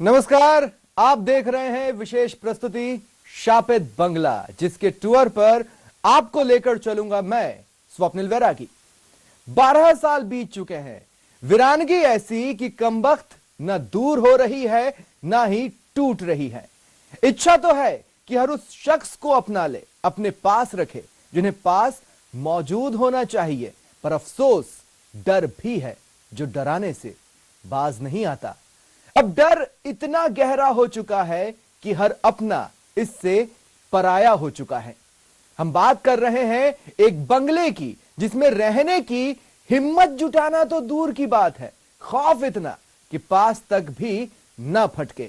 नमस्कार, आप देख रहे हैं विशेष प्रस्तुति शापित बंगला, जिसके टूर पर आपको लेकर चलूंगा मैं स्वप्निल वैरागी। 12 साल बीत चुके हैं। वीरानगी ऐसी कि कमबख्त न दूर हो रही है ना ही टूट रही है। इच्छा तो है कि हर उस शख्स को अपना ले, अपने पास रखे जिन्हें पास मौजूद होना चाहिए, पर अफसोस डर भी है जो डराने से बाज नहीं आता। अब डर इतना गहरा हो चुका है कि हर अपना इससे पराया हो चुका है। हम बात कर रहे हैं एक बंगले की, जिसमें रहने की हिम्मत जुटाना तो दूर की बात है, खौफ इतना कि पास तक भी न फटके।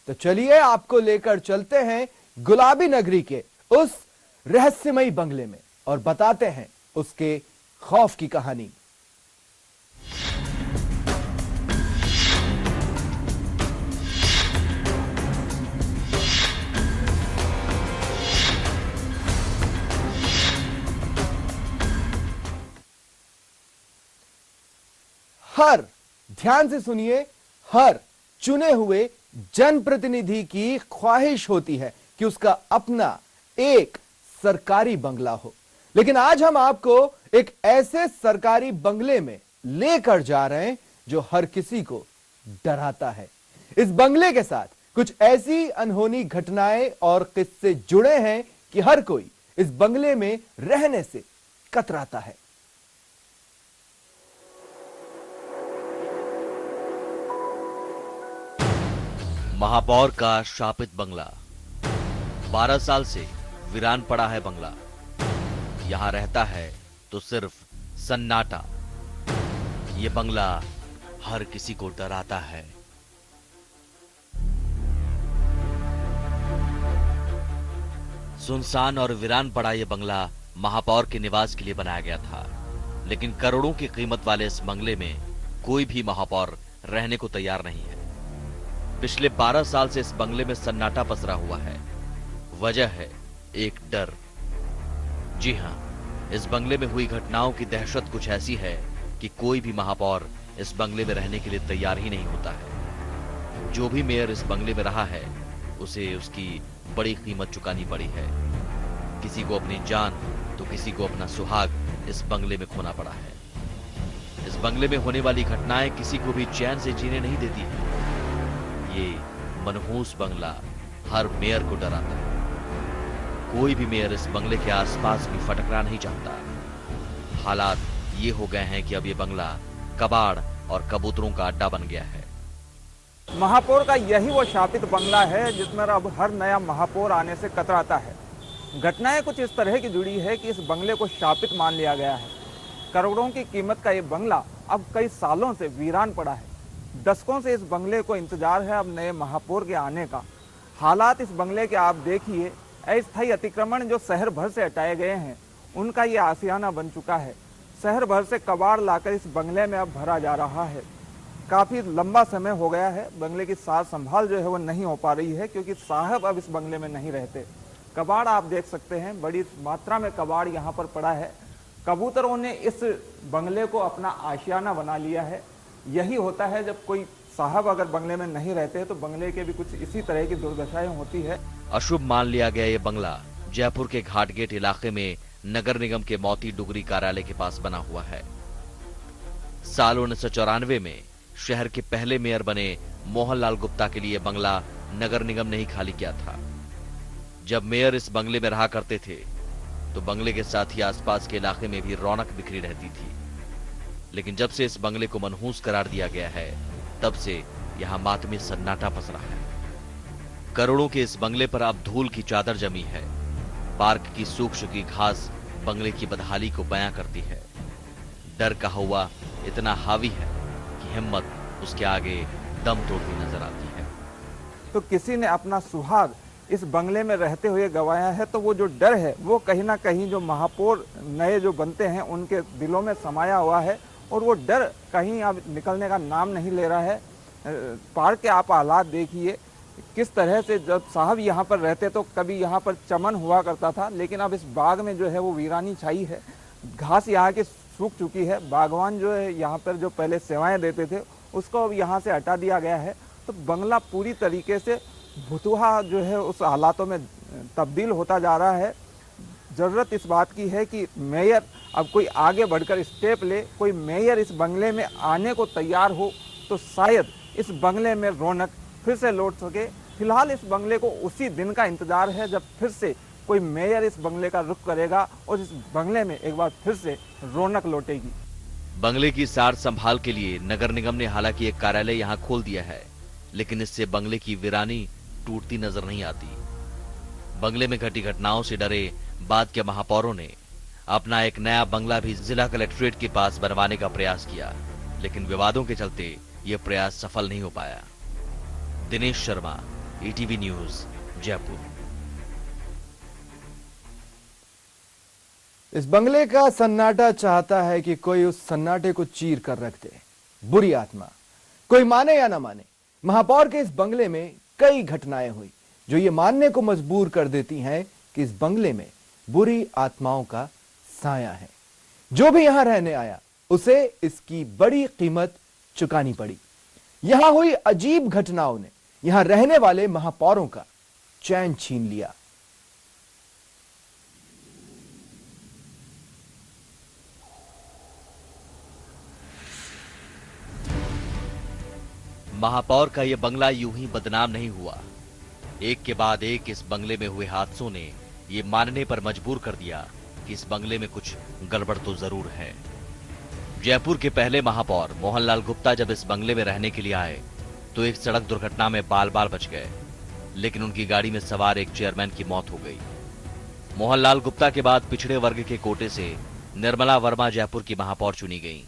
तो चलिए आपको लेकर चलते हैं गुलाबी नगरी के उस रहस्यमयी बंगले में और बताते हैं उसके खौफ की कहानी। हर, ध्यान से सुनिए, हर चुने हुए जनप्रतिनिधि की ख्वाहिश होती है कि उसका अपना एक सरकारी बंगला हो। लेकिन आज हम आपको एक ऐसे सरकारी बंगले में लेकर जा रहे हैं जो हर किसी को डराता है। इस बंगले के साथ कुछ ऐसी अनहोनी घटनाएं और किस्से जुड़े हैं कि हर कोई इस बंगले में रहने से कतराता है। महापौर का शापित बंगला। 12 साल से वीरान पड़ा है बंगला। यहां रहता है तो सिर्फ सन्नाटा। ये बंगला हर किसी को डराता है। सुनसान और वीरान पड़ा यह बंगला महापौर के निवास के लिए बनाया गया था, लेकिन करोड़ों की कीमत वाले इस बंगले में कोई भी महापौर रहने को तैयार नहीं है। पिछले 12 साल से इस बंगले में सन्नाटा पसरा हुआ है। वजह है एक डर। जी हां, इस बंगले में हुई घटनाओं की दहशत कुछ ऐसी है कि कोई भी महापौर इस बंगले में रहने के लिए तैयार ही नहीं होता है। जो भी मेयर इस बंगले में रहा है, उसे उसकी बड़ी कीमत चुकानी पड़ी है। किसी को अपनी जान तो किसी को अपना सुहाग इस बंगले में खोना पड़ा है। इस बंगले में होने वाली घटनाएं किसी को भी चैन से जीने नहीं देती है। ये मनहूस बंगला हर मेयर को डराता है। कोई भी मेयर इस बंगले के आसपास भी फटकना नहीं चाहता। हालात ये हो गए हैं कि अब ये बंगला कबाड़ और कबूतरों का अड्डा बन गया है। महापौर का यही वो शापित बंगला है जिसमें अब हर नया महापौर आने से कतराता है। घटनाएं कुछ इस तरह की जुड़ी है कि इस बंगले को शापित मान लिया गया है। करोड़ों की कीमत का ये बंगला अब कई सालों से वीरान पड़ा है। दशकों से इस बंगले को इंतजार है अब नए महापौर के आने का। हालात इस बंगले के आप देखिए, अस्थायी अतिक्रमण जो शहर भर से हटाए गए हैं, उनका ये आशियाना बन चुका है। शहर भर से कबाड़ लाकर इस बंगले में अब भरा जा रहा है। काफ़ी लंबा समय हो गया है, बंगले की सार संभाल जो है वो नहीं हो पा रही है, क्योंकि साहब अब इस बंगले में नहीं रहते। कबाड़ आप देख सकते हैं, बड़ी मात्रा में कबाड़ यहाँ पर पड़ा है। कबूतरों ने इस बंगले को अपना आशियाना बना लिया है। यही होता है जब कोई साहब अगर बंगले में नहीं रहते तो बंगले के भी कुछ इसी तरह की दुर्दशाएं होती है। अशुभ मान लिया गया ये बंगला जयपुर के घाटगेट इलाके में नगर निगम के मोती डुगरी कार्यालय के पास बना हुआ है। साल 1994 में शहर के पहले मेयर बने मोहनलाल गुप्ता के लिए बंगला नगर निगम ने ही खाली किया था। जब मेयर इस बंगले में रहा करते थे तो बंगले के साथ ही आसपास के इलाके में भी रौनक बिखरी रहती थी। लेकिन जब से इस बंगले को मनहूस करार दिया गया है, तब से यहां मातमी सन्नाटा पसरा है। करोड़ों के इस बंगले पर अब धूल की चादर जमी है। पार्क की सूक्ष्म की घास बंगले की बदहाली को बयां करती है। डर का हवा इतना हावी है कि हिम्मत उसके आगे दम तोड़ती नजर आती है। तो किसी ने अपना सुहाग इस बंगले में रहते हुए गंवाया है, तो वो जो डर है वो कहीं ना कहीं जो महापौर नए जो बनते हैं उनके दिलों में समाया हुआ है, और वो डर कहीं अब निकलने का नाम नहीं ले रहा है। पार्क के आप हालात देखिए किस तरह से। जब साहब यहाँ पर रहते तो कभी यहाँ पर चमन हुआ करता था, लेकिन अब इस बाग में जो है वो वीरानी छाई है। घास यहाँ की सूख चुकी है। बागवान जो है यहाँ पर जो पहले सेवाएं देते थे उसको अब यहाँ से हटा दिया गया है। तो बंगला पूरी तरीके से भुतुहा जो है उस हालातों में तब्दील होता जा रहा है। ज़रूरत इस बात की है कि मेयर अब कोई आगे बढ़कर स्टेप ले, कोई मेयर इस बंगले में आने को तैयार हो तो शायद इस बंगले में रौनक फिर से लौट सके। फिलहाल इस बंगले को उसी दिन का इंतजार है जब फिर से कोई मेयर इस बंगले का रुख करेगा और इस बंगले में एक बार फिर से रौनक लौटेगी। बंगले की सार संभाल के लिए नगर निगम ने हालांकि एक कार्यालय यहां खोल दिया है, लेकिन इससे बंगले की वीरानी टूटती नजर नहीं आती। बंगले में घटी घटनाओं से डरे बाद के महापौरों ने अपना एक नया बंगला भी जिला कलेक्ट्रेट के पास बनवाने का प्रयास किया, लेकिन विवादों के चलते यह प्रयास सफल नहीं हो पाया। Dinesh Sharma, ETV news, Jaipur. इस बंगले का सन्नाटा चाहता है कि कोई उस सन्नाटे को चीर कर रख दे। बुरी आत्मा, कोई माने या ना माने, महापौर के इस बंगले में कई घटनाएं हुई जो ये मानने को मजबूर कर देती हैं कि इस बंगले में बुरी आत्माओं का साया है। जो भी यहां रहने आया उसे इसकी बड़ी कीमत चुकानी पड़ी। यहां हुई अजीब घटनाओं ने यहां रहने वाले महापौरों का चैन छीन लिया। महापौर का यह बंगला यूं ही बदनाम नहीं हुआ। एक के बाद एक इस बंगले में हुए हादसों ने यह मानने पर मजबूर कर दिया कि इस बंगले में कुछ गड़बड़ तो जरूर है। जयपुर के पहले महापौर मोहनलाल गुप्ता जब इस बंगले में रहने के लिए आए तो एक सड़क दुर्घटना में बाल बाल बच गए, लेकिन उनकी गाड़ी में सवार एक चेयरमैन की मौत हो गई। मोहनलाल गुप्ता के बाद पिछड़े वर्ग के कोटे से निर्मला वर्मा जयपुर की महापौर चुनी गई।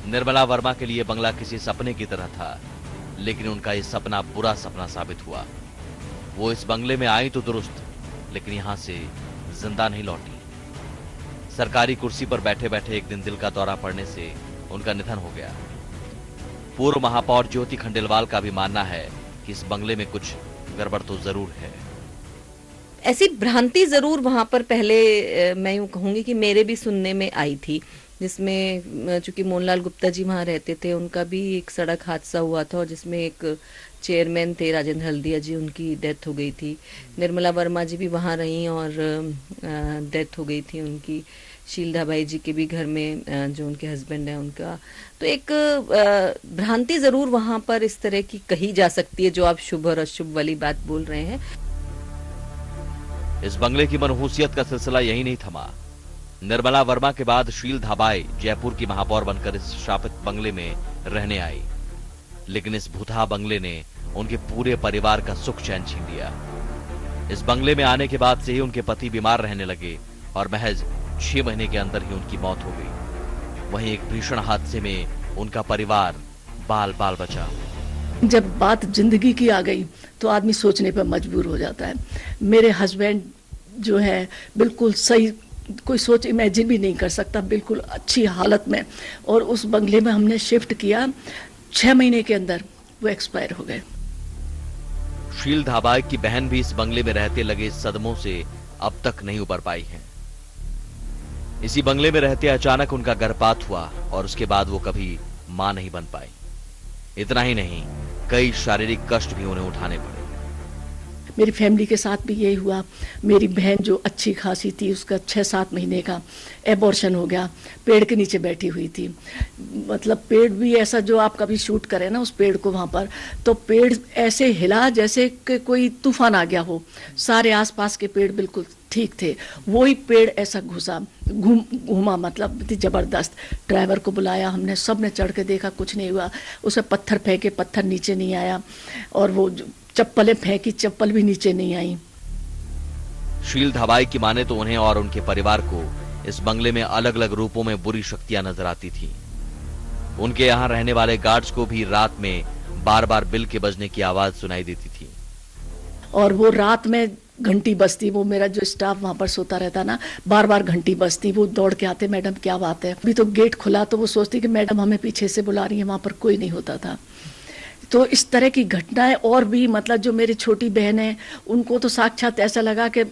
निर्मला वर्मा के लिए बंगला किसी सपने की तरह था, लेकिन उनका यह सपना बुरा सपना साबित हुआ। वो इस बंगले में आई तो दुरुस्त, लेकिन यहां से जिंदा नहीं लौटी। सरकारी कुर्सी पर बैठे बैठे एक दिन दिल का दौरा पड़ने से उनका निधन हो गया। पूर्व महापौर ज्योति खंडेलवाल का भी मानना है कि इस बंगले में कुछ गड़बड़ तो जरूर है। ऐसी भ्रांति जरूर वहां पर पहले मैं यूं कहूंगी कि मेरे भी सुनने में आई थी, जिसमें चूंकि मोहनलाल गुप्ता जी वहां रहते थे, उनका भी एक सड़क हादसा हुआ था और जिसमें एक चेयरमैन थे राजेंद्र हल्दिया जी, उनकी डेथ हो गई थी। निर्मला वर्मा जी भी वहां रहीं और डेथ हो गई थी उनकी। शीलधा बाई जी के भी घर में जो उनके हस्बैंड है उनका, तो एक भ्रांति जरूर वहां पर इस तरह की कही जा सकती है जो आप शुभ और अशुभ वाली बात बोल रहे हैं। इस बंगले की मनहूसियत का सिलसिला यही नहीं थमा। निर्मला वर्मा के बाद शीलधा बाई जयपुर की महापौर बनकर इस शापित बंगले में रहने आई, लेकिन इस भूतहा बंगले ने उनके पूरे परिवार का सुख चैन छीन लिया। इस बंगले में आने के बाद से ही उनके पति बीमार रहने लगे और महज 6 महीने के अंदर ही उनकी मौत हो गई। वहीं एक भीषण हादसे में उनका परिवार बाल बाल बचा। जब बात जिंदगी की आ गई तो आदमी सोचने पर मजबूर हो जाता है। मेरे हस्बैंड जो है बिल्कुल सही, कोई सोच इमेजिन भी नहीं कर सकता, बिल्कुल अच्छी हालत में, और उस बंगले में हमने शिफ्ट किया। 6 महीने के अंदर वो एक्सपायर हो गए। शीलधा बाई की बहन भी इस बंगले में रहते लगे सदमों से अब तक नहीं उबर पाई है। इसी बंगले में रहते अचानक उनका गर्भपात हुआ और उसके बाद वो कभी मां नहीं बन पाई। इतना ही नहीं, कई शारीरिक कष्ट भी उन्हें उठाने पड़े। मेरी फैमिली के साथ भी यही हुआ। मेरी बहन जो अच्छी खासी थी, उसका 6-7 महीने का एबॉर्शन हो गया। पेड़ के नीचे बैठी हुई थी, मतलब पेड़ भी ऐसा जो आप कभी शूट करें ना उस पेड़ को वहां पर, तो पेड़ ऐसे हिला जैसे कि कोई तूफान आ गया हो। सारे आसपास के पेड़ बिल्कुल ठीक थे, वही पेड़ ऐसा घूमा, मतलब इतनी जबरदस्त। ड्राइवर को बुलाया हमने, सब ने चढ़ के देखा, कुछ नहीं हुआ। उसे पत्थर फेंके, पत्थर नीचे नहीं आया, और वो चप्पलें फेंकी, चप्पल भी नीचे नहीं आई। शीलधा बाई की माने तो उन्हें और उनके परिवार को इस बंगले में अलग अलग रूपों में बुरी शक्तियां नजर आती थी। उनके यहाँ रहने वाले गार्ड्स को भी रात में बार बार बिल के बजने की आवाज सुनाई देती थी, और वो रात में घंटी बजती, वो मेरा जो स्टाफ वहां पर सोता रहता ना, बार बार घंटी बजती, वो दौड़ के आते, मैडम क्या बात है। अभी तो गेट खुला तो वो सोचती कि मैडम हमें पीछे से बुला रही है, वहां पर कोई नहीं होता था। तो इस तरह की घटनाएं और भी, मतलब जो मेरी छोटी बहन है उनको तो साक्षात ऐसा लगा कि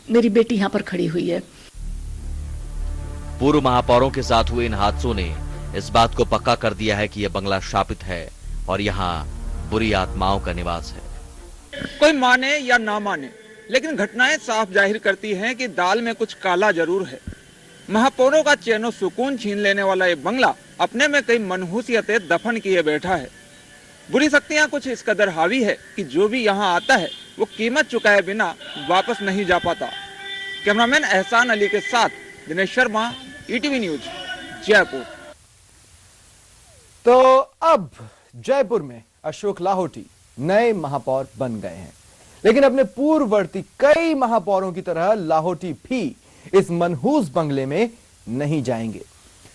मेरी बेटी यहाँ पर खड़ी हुई है। पूर्व महापौरों के साथ हुए इन हादसों ने इस बात को पक्का कर दिया है कि यह बंगला शापित है और यहाँ बुरी आत्माओं का निवास है। कोई माने या ना माने, लेकिन घटनाएं साफ जाहिर करती हैं कि दाल में कुछ काला जरूर है। महापौरों का चैनो सुकून छीन लेने वाला ये बंगला अपने में कई मनहूसियतें दफन किए बैठा है। बुरी शक्तियां कुछ इस कदर हावी है कि जो भी यहाँ आता है वो कीमत चुकाए बिना वापस नहीं जा पाता। कैमरामैन एहसान अली के साथ दिनेश शर्मा, ईटीवी न्यूज, जयपुर। तो अब जयपुर में अशोक लाहोटी नए महापौर बन गए हैं, लेकिन अपने पूर्ववर्ती कई महापौरों की तरह लाहोटी भी इस मनहूस बंगले में नहीं जाएंगे।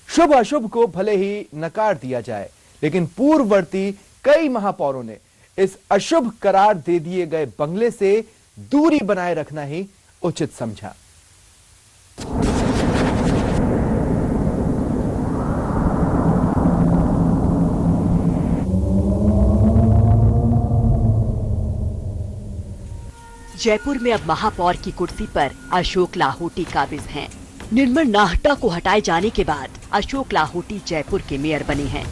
शुभ अशुभ को भले ही नकार दिया जाए, लेकिन पूर्ववर्ती कई महापौरों ने इस अशुभ करार दे दिए गए बंगले से दूरी बनाए रखना ही उचित समझा। जयपुर में अब महापौर की कुर्सी पर अशोक लाहोटी काबिज हैं। निर्मल नाहटा को हटाए जाने के बाद अशोक लाहोटी जयपुर के मेयर बने हैं,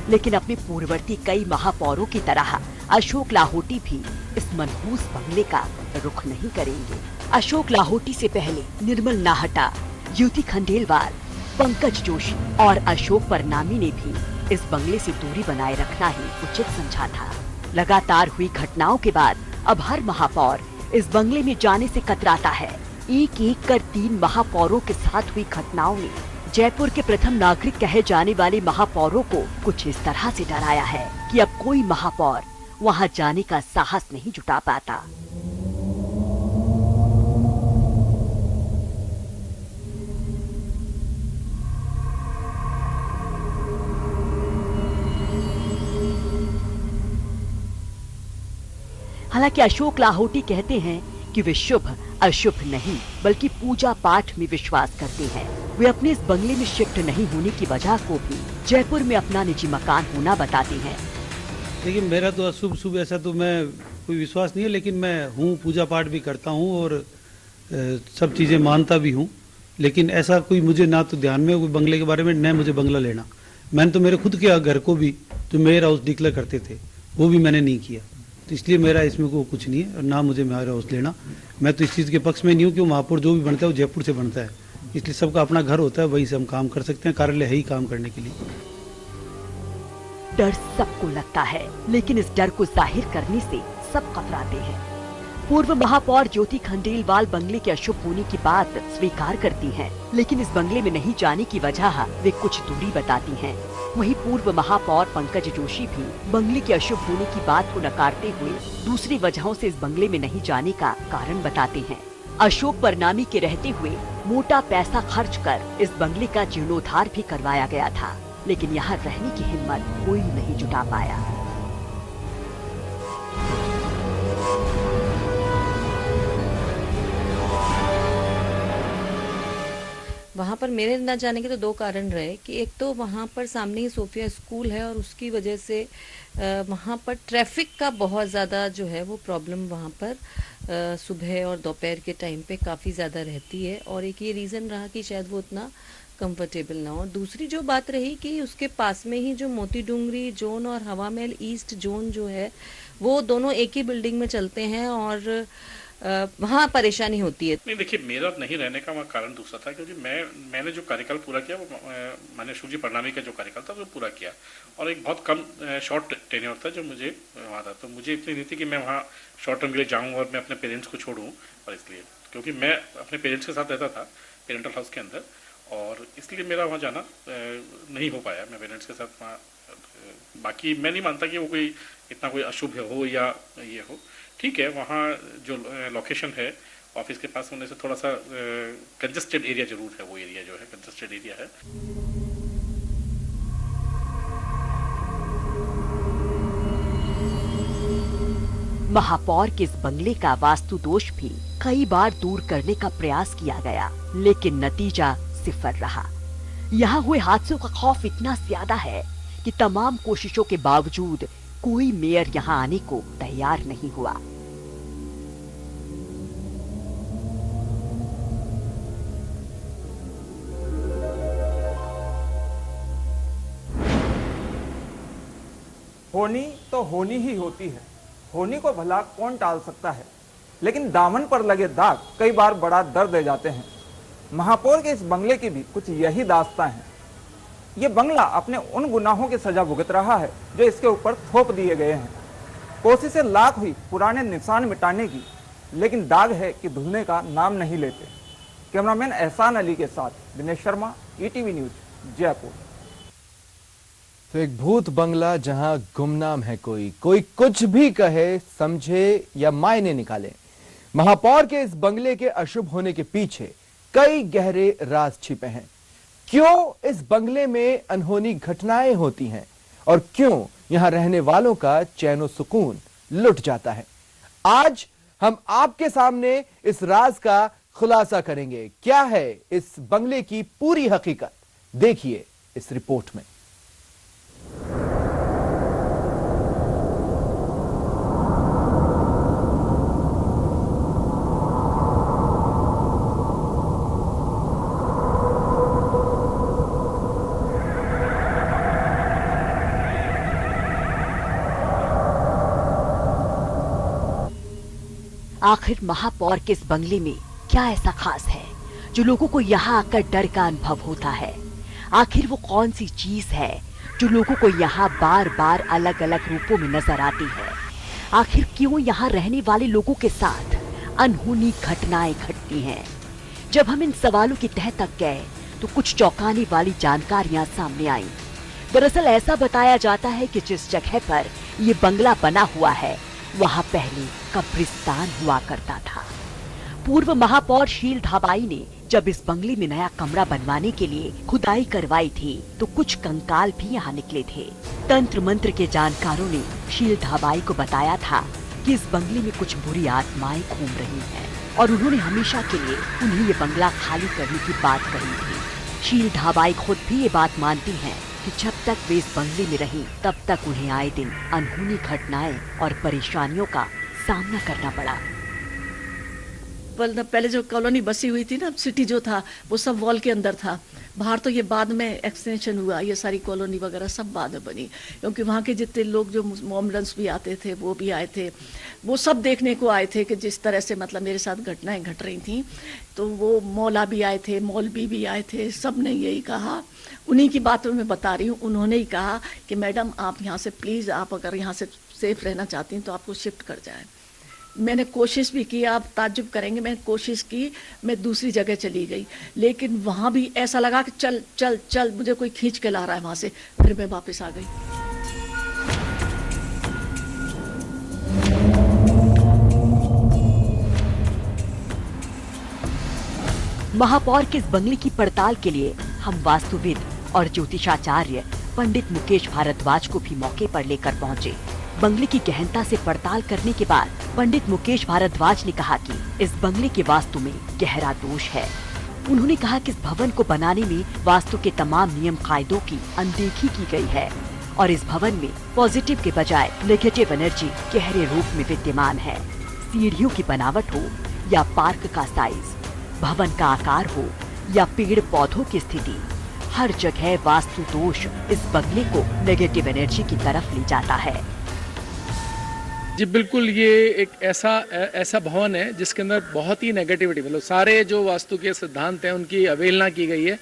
लेकिन अपने पूर्ववर्ती कई महापौरों की तरह अशोक लाहोटी भी इस मनहूस बंगले का रुख नहीं करेंगे। अशोक लाहोटी से पहले निर्मल नाहटा, युति खंडेलवाल, पंकज जोशी और अशोक परनामी ने भी इस बंगले से दूरी बनाए रखना ही उचित समझा था। लगातार हुई घटनाओं के बाद अब हर महापौर इस बंगले में जाने से कतराता है। एक एक कर 3 महापौरों के साथ हुई घटनाओं ने जयपुर के प्रथम नागरिक कहे जाने वाले महापौरों को कुछ इस तरह से डराया है कि अब कोई महापौर वहां जाने का साहस नहीं जुटा पाता। हालांकि अशोक लाहोटी कहते हैं कि वे शुभ अशुभ नहीं बल्कि पूजा पाठ में विश्वास करते हैं। वे अपने इस बंगले में शिफ्ट नहीं होने की वजह को भी जयपुर में अपना निजी मकान होना बताते हैं। देखिए, मेरा तो अशुभ शुभ ऐसा तो मैं कोई विश्वास नहीं है, लेकिन मैं हूँ, पूजा पाठ भी करता हूँ और सब चीज़ें मानता भी हूँ। लेकिन ऐसा कोई मुझे ना तो ध्यान में कोई बंगले के बारे में, न मुझे बंगला लेना। मैंने तो मेरे खुद के घर को भी जो मेयर हाउस डिक्लेयर करते थे वो भी मैंने नहीं किया, तो इसलिए मेरा इसमें को कुछ नहीं है और ना मुझे मेयर हाउस लेना। मैं तो इस चीज़ के पक्ष में नहीं हूँ कि महापौर जो भी बनता है वो जयपुर से बनता है, इसलिए सबका अपना घर होता है, वहीं से हम काम कर सकते हैं। कार्यालय है ही काम करने के लिए। डर सबको लगता है, लेकिन इस डर को जाहिर करने से सब कतराते हैं। पूर्व महापौर ज्योति खंडेलवाल बंगले के अशुभ होने की बात स्वीकार करती हैं, लेकिन इस बंगले में नहीं जाने की वजह वे कुछ दूरी बताती हैं। वहीं पूर्व महापौर पंकज जोशी भी बंगले के अशुभ होने की बात को नकारते हुए दूसरी वजहों से इस बंगले में नहीं जाने का कारण बताते हैं। अशोक परनामी के रहते हुए मोटा पैसा खर्च कर इस बंगले का जीर्णोद्धार भी करवाया गया था, लेकिन यहाँ रहने की हिम्मत कोई नहीं जुटा पाया। वहाँ पर मेरे न जाने के तो 2 कारण रहे कि एक तो वहाँ पर सामने ही सोफिया स्कूल है और उसकी वजह से वहाँ पर ट्रैफिक का बहुत ज़्यादा जो है वो प्रॉब्लम वहाँ पर सुबह और दोपहर के टाइम पे काफ़ी ज़्यादा रहती है, और एक ये रीज़न रहा कि शायद वो उतना कंफर्टेबल ना हो। और दूसरी जो बात रही कि उसके पास में ही जो मोती डूंगरी जोन और हवा महल ईस्ट जोन जो है वो दोनों एक ही बिल्डिंग में चलते हैं और वहाँ परेशानी होती है। नहीं, देखिए, मेरा नहीं रहने का वहाँ कारण दूसरा था, क्योंकि मैंने जो कार्यकाल पूरा किया वो मैंने अशोक जी परनामी का जो कार्यकाल था वो पूरा किया, और एक बहुत कम शॉर्ट टेन्योर था जो मुझे वहाँ था। तो मुझे इतनी नहीं थी कि मैं वहाँ शॉर्ट टर्म के लिए जाऊँ और मैं अपने पेरेंट्स को छोड़ूँ, और इसलिए क्योंकि मैं अपने पेरेंट्स के साथ रहता था पेरेंटल हाउस के अंदर, और इसलिए मेरा वहाँ जाना नहीं हो पाया मैं पेरेंट्स के साथ वहाँ। बाकी मैं नहीं मानता कि वो कोई इतना कोई अशुभ हो या ये हो। ठीक है, वहाँ जो लोकेशन है ऑफिस के पास होने से थोड़ा सा कंजस्टेड एरिया जरूर है, वो एरिया जो है कंजस्टेड एरिया है। महापौर के इस बंगले का वास्तु दोष भी कई बार दूर करने का प्रयास किया गया, लेकिन नतीजा सिफर रहा। यहाँ हुए हादसों का खौफ इतना ज्यादा है कि तमाम कोशिशों के बावजूद कोई मेयर यहाँ आने को तैयार नहीं हुआ। होनी तो होनी ही होती है, होनी को भला कौन टाल सकता है, लेकिन दामन पर लगे दाग कई बार बड़ा दर्द दे जाते हैं। महापौर के इस बंगले की भी कुछ यही दास्तां है। ये बंगला अपने उन गुनाहों की सजा भुगत रहा है जो इसके ऊपर थोप दिए गए हैं। कोशिशें लाख हुई पुराने निशान मिटाने की, लेकिन दाग है कि धुलने का नाम नहीं लेते। कैमरामैन एहसान अली के साथ दिनेश शर्मा, ईटीवी न्यूज, जयपुर। तो एक भूत बंगला जहां गुमनाम है कोई कुछ भी कहे, समझे या मायने निकाले। महापौर के इस बंगले के अशुभ होने के पीछे कई गहरे राज छिपे हैं। क्यों इस बंगले में अनहोनी घटनाएं होती हैं और क्यों यहां रहने वालों का चैन सुकून लुट जाता है, आज हम आपके सामने इस राज का खुलासा करेंगे। क्या है इस बंगले की पूरी हकीकत, देखिए इस रिपोर्ट में। आखिर महापौर के इस बंगले में क्या ऐसा खास है जो लोगों को यहाँ आकर डर का अनुभव होता है? आखिर वो कौन सी चीज है जो लोगों को यहाँ बार बार अलग अलग रूपों में नजर आती है? आखिर क्यों यहाँ रहने वाले लोगों के साथ अनहोनी घटनाएं घटती हैं? जब हम इन सवालों की तह तक गए तो कुछ चौंकाने वाली जानकारियां सामने आई। दरअसल ऐसा बताया जाता है कि जिस जगह पर ये बंगला बना हुआ है वहाँ पहले कब्रिस्तान हुआ करता था। पूर्व महापौर शील धाबाई ने जब इस बंगले में नया कमरा बनवाने के लिए खुदाई करवाई थी तो कुछ कंकाल भी यहाँ निकले थे। तंत्र मंत्र के जानकारों ने शील धाबाई को बताया था कि इस बंगले में कुछ बुरी आत्माएं घूम रही हैं और उन्होंने हमेशा के लिए उन्हें ये बंगला खाली करने की बात कही थी। शील धाबाई खुद भी ये बात मानती हैं कि जब तक वे इस बंगले में रहीं तब तक उन्हें आए दिन अनहोनी घटनाएं और परेशानियों का सामना करना पड़ा। पहले जो कॉलोनी बसी हुई थी ना, सिटी जो था वो सब वॉल के अंदर था। बाहर तो ये बाद में एक्सटेंशन हुआ, ये सारी कॉलोनी वगैरह सब बाद में बनी, क्योंकि वहाँ के जितने लोग जो मोमडन्स भी आते थे वो भी आए थे, वो सब देखने को आए थे कि जिस तरह से मतलब मेरे साथ घटनाएं घट रही थी। तो वो मौला भी आए थे, मौलवी भी आए थे, सब ने यही कहा, उन्हीं की बातों में बता रही हूँ, उन्होंने ही कहा कि मैडम आप यहाँ से प्लीज़, आप अगर यहाँ से सेफ रहना चाहती हैं तो आपको शिफ्ट कर जाए। मैंने कोशिश भी की, आप ताज्जुब करेंगे, मैंने कोशिश की, मैं दूसरी जगह चली गई, लेकिन वहाँ भी ऐसा लगा कि चल चल चल, मुझे कोई खींच के ला रहा है वहाँ से, फिर मैं वापस आ गई। महापौर के इस बंगले की पड़ताल के लिए हम वास्तुविद और ज्योतिषाचार्य पंडित मुकेश भारद्वाज को भी मौके पर लेकर पहुंचे। बंगले की गहनता से पड़ताल करने के बाद पंडित मुकेश भारद्वाज ने कहा कि इस बंगले के वास्तु में गहरा दोष है। उन्होंने कहा कि इस भवन को बनाने में वास्तु के तमाम नियम कायदों की अनदेखी की गई है और इस भवन में पॉजिटिव के बजाय नेगेटिव एनर्जी गहरे रूप में विद्यमान है। सीढ़ियों की बनावट हो या पार्क का साइज, भवन का आकार हो या पेड़ पौधों की स्थिति, हर जगह वास्तु दोष इस बंगले को नेगेटिव एनर्जी की तरफ ले जाता है। जी बिल्कुल, ये एक ऐसा भवन है जिसके अंदर बहुत ही नेगेटिविटी, मतलब सारे जो वास्तु के सिद्धांत हैं उनकी अवहेलना की गई है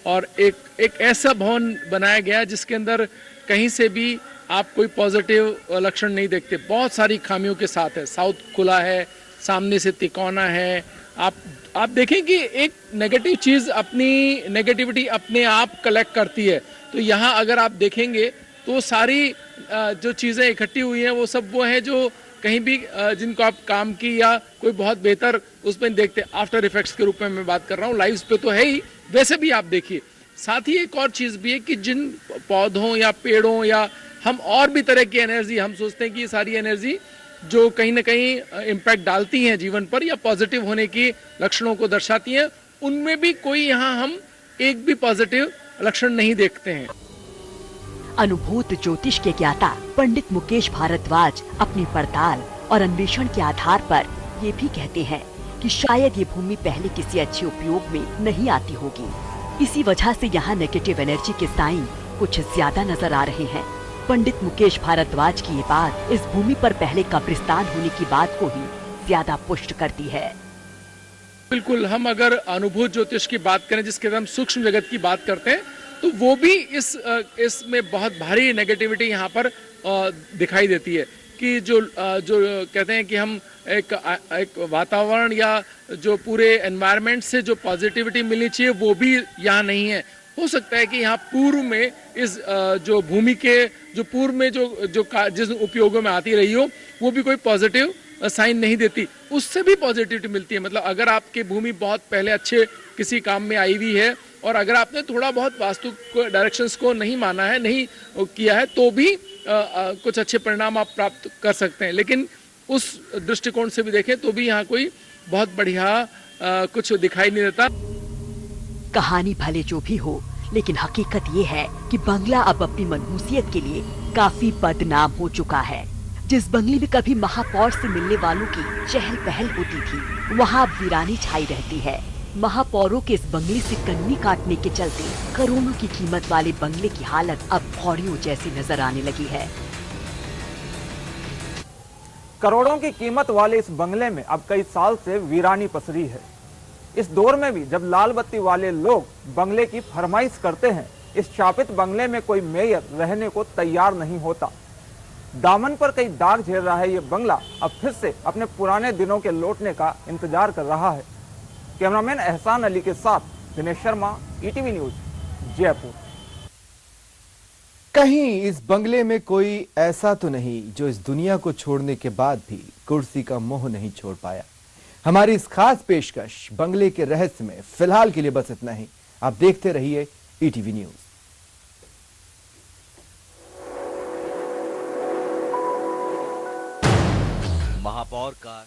और एक ऐसा भवन बनाया गया जिसके अंदर कहीं से भी आप कोई पॉजिटिव लक्षण नहीं देखते। बहुत सारी खामियों के साथ है। साउथ खुला है, सामने से तिकोना है। आप देखें कि एक नेगेटिव चीज अपनी नेगेटिविटी अपने आप कलेक्ट करती है। तो यहाँ अगर आप देखेंगे तो सारी जो चीजें इकट्ठी हुई हैं वो सब वो हैं जो कहीं भी जिनको आप काम की या कोई बहुत बेहतर उसमें देखते। आफ्टर इफेक्ट्स के रूप में मैं बात कर रहा हूँ, लाइव्स पे तो है ही, वैसे भी आप देखिए। साथ ही एक और चीज भी है कि जिन पौधों या पेड़ों या हम और भी तरह की एनर्जी, हम सोचते हैं कि ये सारी एनर्जी जो कहीं ना कहीं इम्पैक्ट डालती हैं जीवन पर या पॉजिटिव होने की लक्षणों को दर्शाती हैं, उनमें भी कोई यहाँ हम एक भी पॉजिटिव लक्षण नहीं देखते हैं। अनुभूत ज्योतिष के ज्ञाता पंडित मुकेश भारद्वाज अपनी पड़ताल और अन्वेषण के आधार पर ये भी कहते हैं कि शायद ये भूमि पहले किसी अच्छे उपयोग में नहीं आती होगी। इसी वजह से यहाँ नेगेटिव एनर्जी के साइन कुछ ज्यादा नजर आ रहे हैं। पंडित मुकेश भारद्वाज की ये बात इस भूमि पर पहले कब्रिस्तान होने की बात को ही ज्यादा पुष्ट करती है। बिल्कुल, हम अगर अनुभूत ज्योतिष की बात करें, जिसके हम सूक्ष्म जगत की बात करते हैं, तो वो भी इसमें बहुत भारी नेगेटिविटी यहाँ पर दिखाई देती है कि जो कहते हैं कि हम एक वातावरण या जो पूरे एनवायरनमेंट से जो पॉजिटिविटी मिलनी चाहिए वो भी यहाँ नहीं है। हो सकता है कि यहाँ पूर्व में इस जो भूमि के जो पूर्व में जिस उपयोगों में आती रही हो वो भी कोई पॉजिटिव साइन नहीं देती, उससे भी पॉजिटिविटी मिलती है। मतलब अगर आपकी भूमि बहुत पहले अच्छे किसी काम में आई हुई है और अगर आपने थोड़ा बहुत वास्तु डायरेक्शंस को नहीं माना है, नहीं किया है, तो भी कुछ अच्छे परिणाम आप प्राप्त कर सकते हैं। लेकिन उस दृष्टिकोण से भी देखें तो भी यहाँ कोई बहुत बढ़िया कुछ दिखाई नहीं देता। कहानी भले जो भी हो, लेकिन हकीकत ये है कि बंगला अब अपनी मनहूसियत के लिए काफी बदनाम हो चुका है। जिस बंगले में कभी महापौर से मिलने वालों की चहल पहल होती थी, वहाँ अब वीरानी छाई रहती है। महापौरों के इस बंगले से कन्नी काटने के चलते करोड़ों की कीमत वाले बंगले की हालत अब पौड़ियों जैसी नजर आने लगी है। करोड़ों की कीमत वाले इस बंगले में अब कई साल से वीरानी पसरी है। इस दौर में भी जब लाल बत्ती वाले लोग बंगले की फरमाइश करते हैं, इस शापित बंगले में कोई मेयर रहने को तैयार नहीं होता। दामन पर कई दाग झेल रहा है ये बंगला अब फिर से अपने पुराने दिनों के लौटने का इंतजार कर रहा है। कैमरामैन एहसान अली के साथ दिनेश शर्मा, ईटीवी न्यूज, जयपुर। कहीं इस बंगले में कोई ऐसा तो नहीं जो इस दुनिया को छोड़ने के बाद भी कुर्सी का मोह नहीं छोड़ पाया। हमारी इस खास पेशकश बंगले के रहस्य में फिलहाल के लिए बस इतना ही। आप देखते रहिए ईटीवी न्यूज। महापौर का